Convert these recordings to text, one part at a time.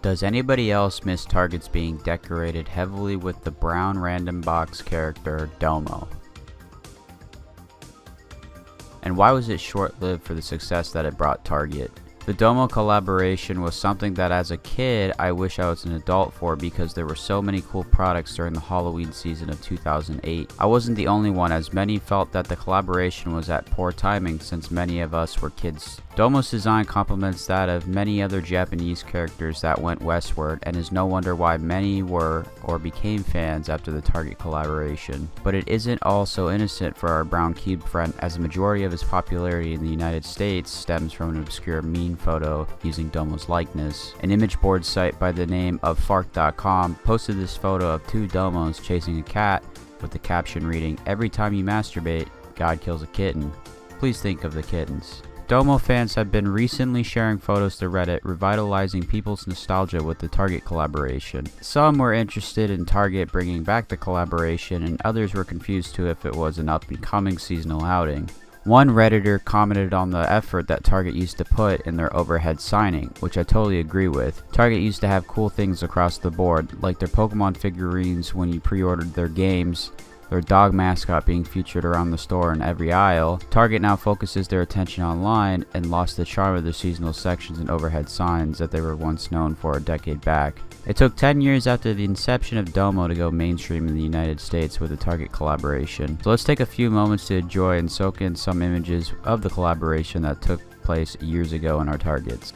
Does anybody else miss Targets being decorated heavily with the brown random box character Domo? And why was it short-lived for the success that it brought Target? The Domo collaboration was something that as a kid I wish I was an adult for, because there were so many cool products during the Halloween season of 2008. I wasn't the only one, as many felt that the collaboration was at poor timing since many of us were kids. Domo's design complements that of many other Japanese characters that went westward, and is no wonder why many were or became fans after the Target collaboration. But it isn't all so innocent for our brown cube friend, as the majority of his popularity in the United States stems from an obscure meme photo using Domo's likeness. An image board site by the name of Fark.com posted this photo of two Domos chasing a cat with the caption reading, "Every time you masturbate, God kills a kitten. Please think of the kittens." Domo fans have been recently sharing photos to Reddit, revitalizing people's nostalgia with the Target collaboration. Some were interested in Target bringing back the collaboration, and others were confused to if it was an up-and-coming seasonal outing. One Redditor commented on the effort that Target used to put in their overhead signing, which I totally agree with. Target used to have cool things across the board, like their Pokemon figurines when you pre-ordered their games, their dog mascot being featured around the store in every aisle. Target now focuses their attention online and lost the charm of their seasonal sections and overhead signs that they were once known for a decade back. It took 10 years after the inception of Domo to go mainstream in the United States with the Target collaboration. So let's take a few moments to enjoy and soak in some images of the collaboration that took place years ago in our Targets.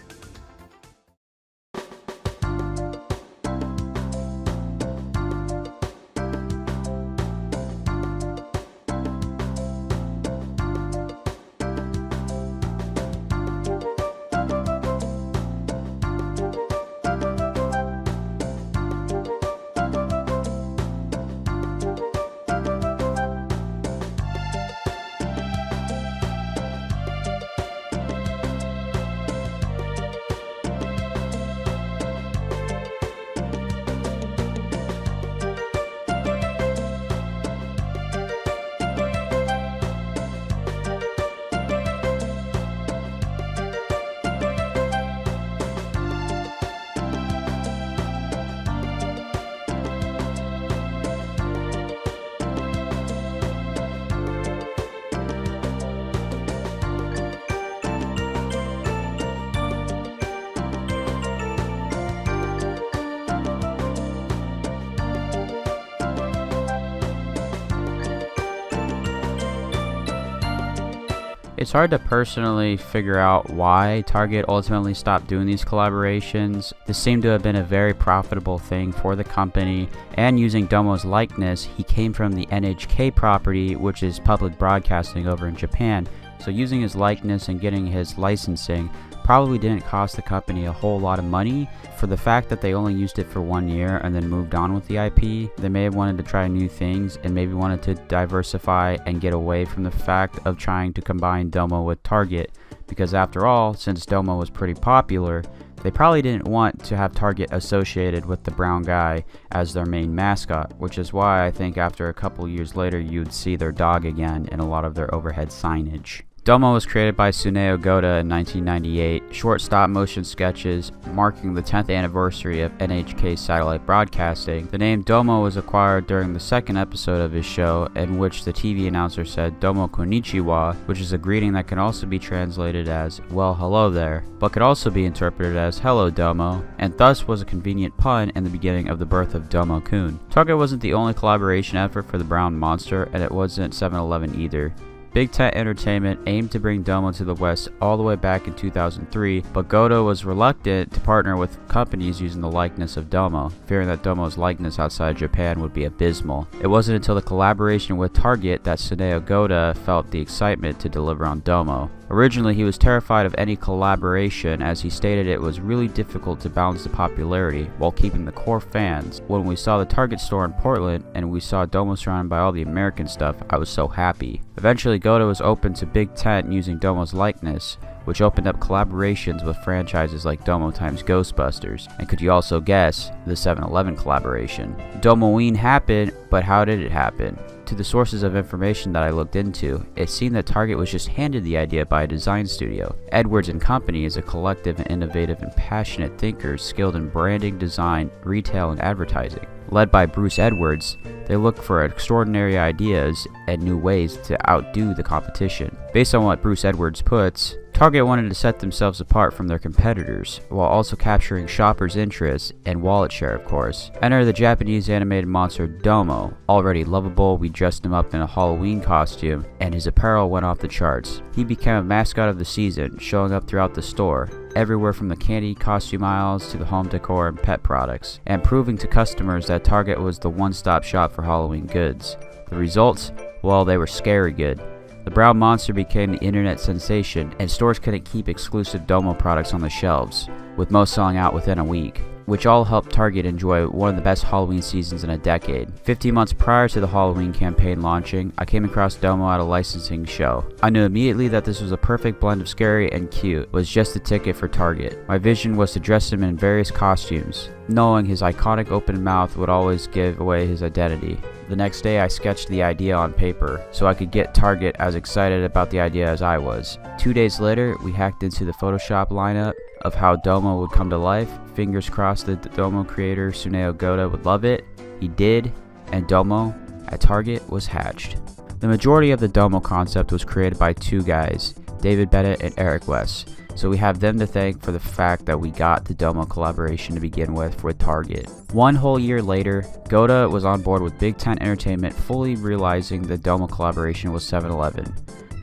It's hard to personally figure out why Target ultimately stopped doing these collaborations. This seemed to have been a very profitable thing for the company, and using Domo's likeness, he came from the NHK property, which is public broadcasting over in Japan, so using his likeness and getting his licensing probably didn't cost the company a whole lot of money. For the fact that they only used it for 1 year and then moved on with the IP, they may have wanted to try new things and maybe wanted to diversify and get away from the fact of trying to combine Domo with Target, because after all, since Domo was pretty popular, they probably didn't want to have Target associated with the brown guy as their main mascot, which is why I think after a couple years later you'd see their dog again in a lot of their overhead signage. Domo was created by Tsuneo Goda in 1998, short stop-motion sketches marking the 10th anniversary of NHK satellite broadcasting. The name Domo was acquired during the second episode of his show, in which the TV announcer said "Domo konnichiwa," which is a greeting that can also be translated as "well, hello there," but could also be interpreted as "hello Domo," and thus was a convenient pun in the beginning of the birth of Domo-kun. Target wasn't the only collaboration effort for the brown monster, and it wasn't 7-Eleven either. Big Tent Entertainment aimed to bring Domo to the West all the way back in 2003, but Goto was reluctant to partner with companies using the likeness of Domo, fearing that Domo's likeness outside Japan would be abysmal. It wasn't until the collaboration with Target that Tsuneo Goda felt the excitement to deliver on Domo. Originally, he was terrified of any collaboration, as he stated it was really difficult to balance the popularity while keeping the core fans. When we saw the Target store in Portland and we saw Domo surrounded by all the American stuff, I was so happy. Eventually, Goto was open to Big Tent using Domo's likeness, which opened up collaborations with franchises like Domo times Ghostbusters. And could you also guess, the 7-Eleven collaboration? Domoween happened, but how did it happen? to the sources of information that I looked into, it seemed that Target was just handed the idea by a design studio. Edwards and Company is a collective of innovative and passionate thinkers skilled in branding, design, retail, and advertising. Led by Bruce Edwards, they look for extraordinary ideas and new ways to outdo the competition. Based on what Bruce Edwards puts, Target wanted to set themselves apart from their competitors, while also capturing shoppers' interest and wallet share, of course. Enter the Japanese animated monster Domo. Already lovable, we dressed him up in a Halloween costume, and his apparel went off the charts. He became a mascot of the season, showing up throughout the store, everywhere from the candy costume aisles to the home decor and pet products, and proving to customers that Target was the one-stop shop for Halloween goods. The results? Well, they were scary good. The brown monster became the internet sensation, and stores couldn't keep exclusive Domo products on the shelves, with most selling out within a week, which all helped Target enjoy one of the best Halloween seasons in a decade. 15 months prior to the Halloween campaign launching, I came across Domo at a licensing show. I knew immediately that this was a perfect blend of scary and cute. It was just the ticket for Target. My vision was to dress him in various costumes, knowing his iconic open mouth would always give away his identity. The next day I sketched the idea on paper, so I could get Target as excited about the idea as I was. 2 days later, we hacked into the Photoshop lineup of how Domo would come to life. Fingers crossed that the Domo creator Suneo Goda would love it. He did, and Domo at Target was hatched. The majority of the Domo concept was created by two guys, David Bennett and Eric West, so we have them to thank for the fact that we got the Domo collaboration to begin with Target. 1 whole year later, Goda was on board with Big Ten Entertainment, fully realizing the Domo collaboration with 7-Eleven.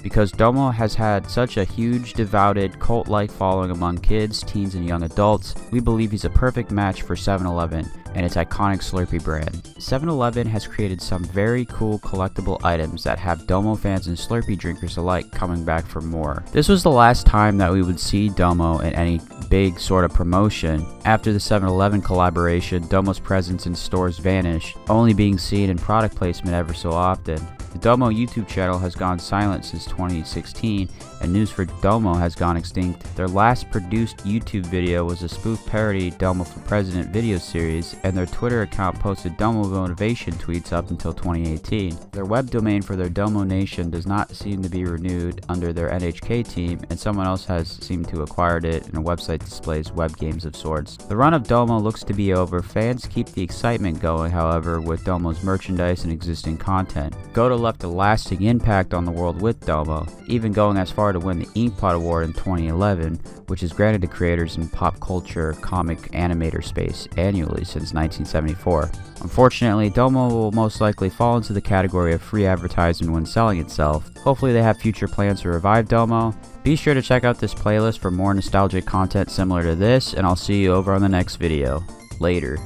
Because Domo has had such a huge, devoted, cult-like following among kids, teens, and young adults, we believe he's a perfect match for 7-Eleven and its iconic Slurpee brand. 7-Eleven has created some very cool collectible items that have Domo fans and Slurpee drinkers alike coming back for more. This was the last time that we would see Domo in any big sort of promotion. After the 7-Eleven collaboration, Domo's presence in stores vanished, only being seen in product placement ever so often. The Domo YouTube channel has gone silent since 2016, and news for Domo has gone extinct. Their last produced YouTube video was a spoof parody Domo for President video series, and their Twitter account posted Domo motivation tweets up until 2018. Their web domain for their Domo Nation does not seem to be renewed under their NHK team, and someone else has seemed to acquired it, and a website displays web games of sorts. The run of Domo looks to be over. Fans keep the excitement going, however, with Domo's merchandise and existing content. Goda left a lasting impact on the world with Domo, even going as far to win the Inkpot Award in 2011, which is granted to creators in pop culture comic animator space annually since 1974. Unfortunately, Domo will most likely fall into the category of free advertising when selling itself. Hopefully they have future plans to revive Domo. Be sure to check out this playlist for more nostalgic content similar to this, and I'll see you over on the next video. Later.